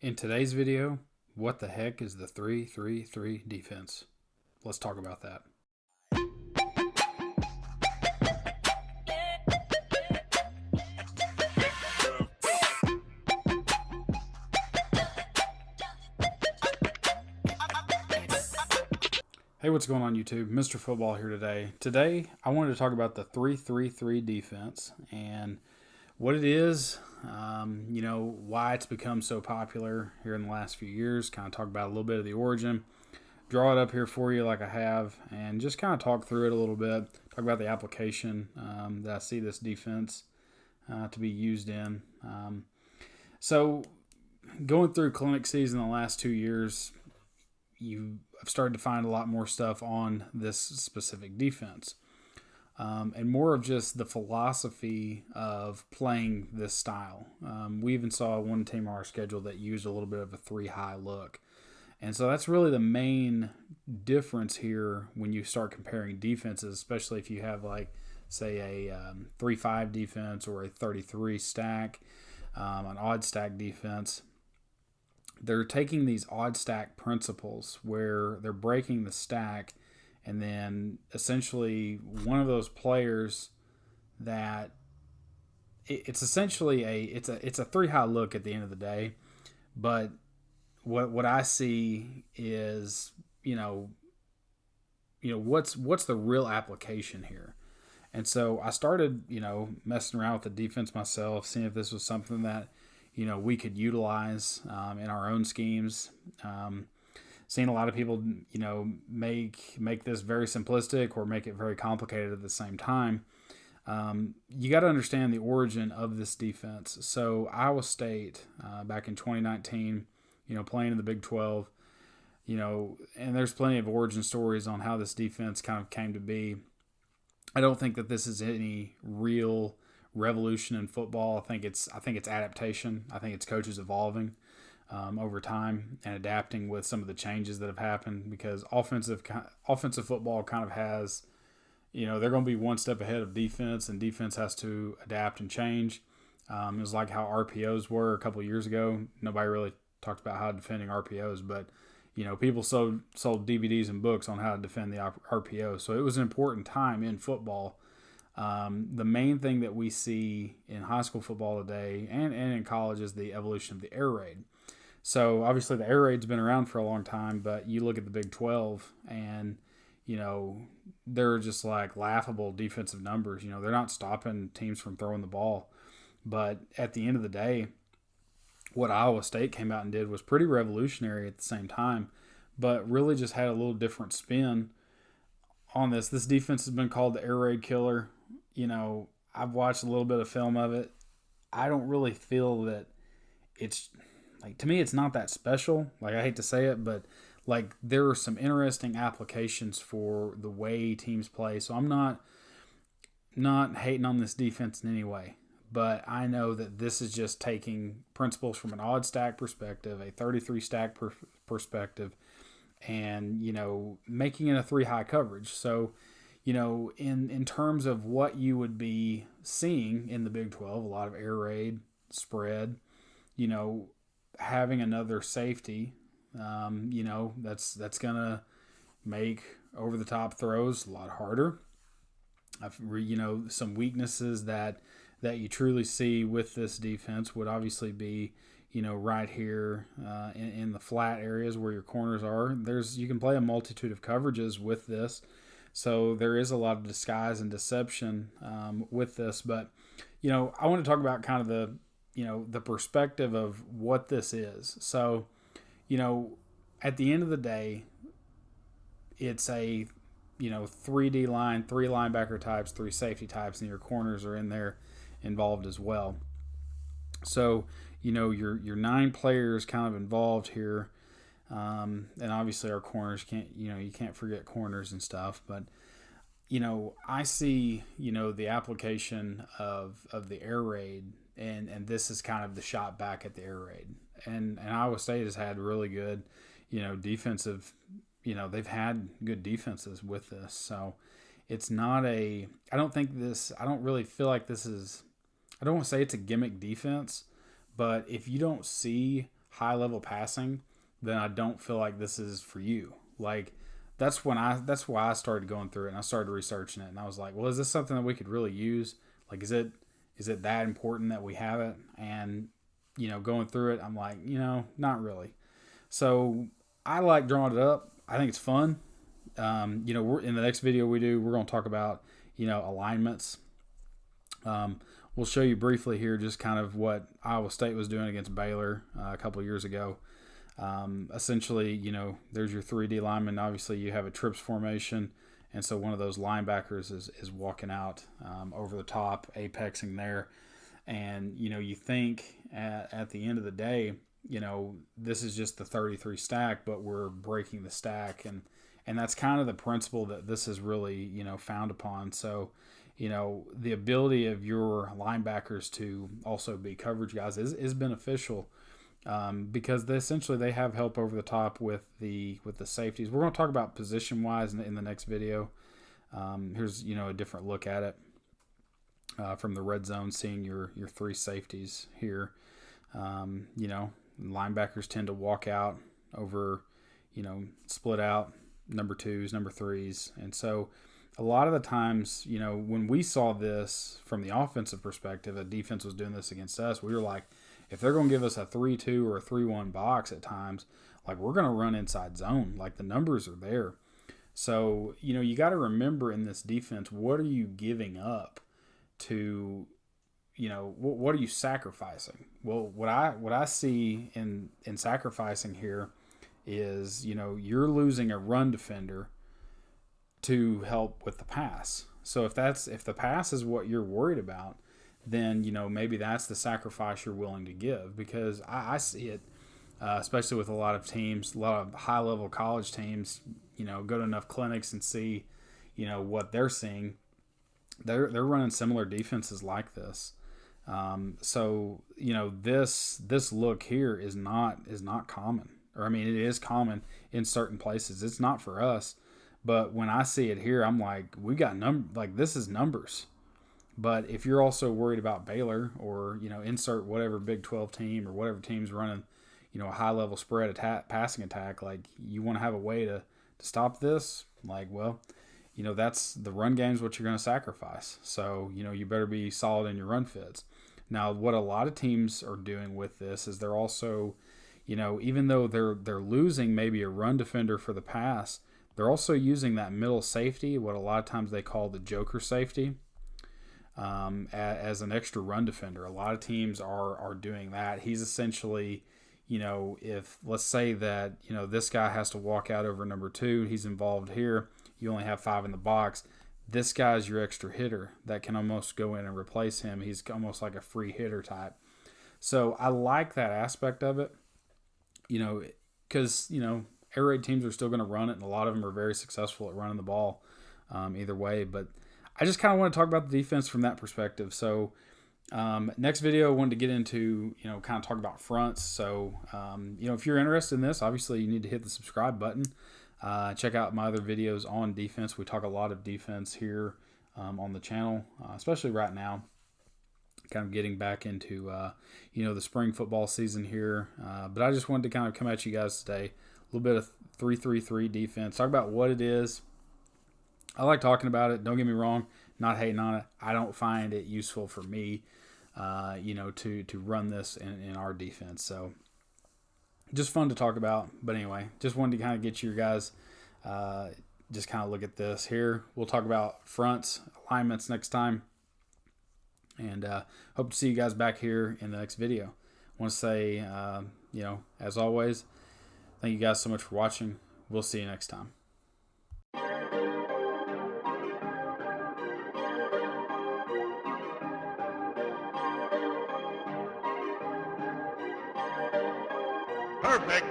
In today's video, what the heck is the 3-3-3 defense? Let's talk about that. Hey, what's going on YouTube? Mr. Football here today. Today, I wanted to talk about the 3-3-3 defense and what it is, why it's become so popular here in the last few years, kind of talk about a little bit of the origin, draw it up here for you like I have, and just kind of talk through it a little bit, talk about the application that I see this defense to be used in. So going through clinic season the last 2 years, I've started to find a lot more stuff on this specific defense. And more of just the philosophy of playing this style. We even saw one team on our schedule that used a little bit of a 3-high look. And so that's really the main difference here when you start comparing defenses, especially if you have, like, say, a 3-5 defense or a 33 stack, an odd stack defense. They're taking these odd stack principles where they're breaking the stack, and then essentially one of those players that it's essentially it's a 3-high look at the end of the day. But what I see is what's the real application here. And so I started messing around with the defense myself, seeing if this was something that we could utilize in our own schemes. Seeing a lot of people, make this very simplistic or make it very complicated at the same time. You got to understand the origin of this defense. So Iowa State, back in 2019, playing in the Big 12, and there's plenty of origin stories on how this defense kind of came to be. I don't think that this is any real revolution in football. I think it's adaptation. I think it's coaches evolving over time and adapting with some of the changes that have happened, because offensive football kind of has, they're going to be one step ahead of defense, and defense has to adapt and change. It was like how RPOs were a couple of years ago. Nobody really talked about how defending RPOs, but people sold DVDs and books on how to defend the RPO. So it was an important time in football. The main thing that we see in high school football today and in college is the evolution of the air raid. So obviously the air raid's been around for a long time, but you look at the Big 12 and, they're just like laughable defensive numbers. They're not stopping teams from throwing the ball. But at the end of the day, what Iowa State came out and did was pretty revolutionary at the same time, but really just had a little different spin on this. This defense has been called the air raid killer. I've watched a little bit of film of it. I don't really feel that it's, like, to me, it's not that special. Like, I hate to say it, but, like, there are some interesting applications for the way teams play. So I'm not hating on this defense in any way. But I know that this is just taking principles from an odd stack perspective, a 33 stack perspective, and, making it a 3-high coverage. So, in terms of what you would be seeing in the Big 12, a lot of air raid, spread, having another safety, that's going to make over-the-top throws a lot harder. Some weaknesses that you truly see with this defense would obviously be, right here in the flat areas where your corners are. You can play a multitude of coverages with this. So there is a lot of disguise and deception with this. But, I want to talk about kind of the perspective of what this is. So, at the end of the day, it's a, 3D line, 3 linebacker types, 3 safety types, and your corners are in there involved as well. So, your 9 players kind of involved here. And obviously our corners you can't forget corners and stuff, but, I see, the application of the air raid, and this is kind of the shot back at the air raid. And Iowa State has had really good, defensive, they've had good defenses with this. So it's not I don't really feel like this is, I don't want to say it's a gimmick defense, but if you don't see high level passing, then I don't feel like this is for you. Like that's why I started going through it and I started researching it, and I was like, well, is this something that we could really use? Like, is it that important that we have it? And going through it, I'm like, not really. So I like drawing it up. I think it's fun. We're in the next video we're going to talk about, alignments. We'll show you briefly here just kind of what Iowa State was doing against Baylor a couple of years ago. Essentially, there's your 3D lineman. Obviously, you have a trips formation, and so one of those linebackers is walking out over the top, apexing there. And, you think at the end of the day, this is just the 33 stack, but we're breaking the stack. And that's kind of the principle that this is really, found upon. So, the ability of your linebackers to also be coverage guys is beneficial because they have help over the top with the safeties. We're going to talk about position wise in the next video. Here's a different look at it from the red zone, seeing your three safeties here. Linebackers tend to walk out over, split out number twos, number threes, and so a lot of the times, when we saw this from the offensive perspective, a defense was doing this against us, we were like, if they're going to give us a 3-2 or a 3-1 box at times, like we're going to run inside zone. Like the numbers are there. So, you got to remember in this defense, what are you giving up to, what are you sacrificing? Well, what I see in sacrificing here is, you're losing a run defender to help with the pass. So if the pass is what you're worried about, then maybe that's the sacrifice you're willing to give, because I see it, especially with a lot of teams, a lot of high level college teams. Go to enough clinics and see, what they're seeing. They're running similar defenses like this. So this look here is not common, or I mean it is common in certain places. It's not for us. But when I see it here, I'm like, we got this is numbers. But if you're also worried about Baylor or, insert whatever Big 12 team or whatever team's running, a high level spread passing attack, like you want to have a way to stop this, like, well, that's the run game's what you're going to sacrifice. So, you better be solid in your run fits. Now, what a lot of teams are doing with this is they're also, even though they're losing maybe a run defender for the pass, they're also using that middle safety, what a lot of times they call the joker safety, as an extra run defender. A lot of teams are doing that. He's essentially, if let's say that, this guy has to walk out over number 2, he's involved here, you only have 5 in the box. This guy's your extra hitter that can almost go in and replace him. He's almost like a free hitter type. So I like that aspect of it, because, air raid teams are still going to run it, and a lot of them are very successful at running the ball either way. But I just kind of want to talk about the defense from that perspective. So next video, I wanted to get into, kind of talk about fronts. So, if you're interested in this, obviously you need to hit the subscribe button. Check out my other videos on defense. We talk a lot of defense here on the channel, especially right now. Kind of getting back into, the spring football season here. But I just wanted to kind of come at you guys today. A little bit of 3-3-3 defense. Talk about what it is. I like talking about it. Don't get me wrong. Not hating on it. I don't find it useful for me, to run this in our defense. So just fun to talk about. But anyway, just wanted to kind of get you guys just kind of look at this here. We'll talk about fronts, alignments next time. And hope to see you guys back here in the next video. I want to say, as always, thank you guys so much for watching. We'll see you next time. Perfect.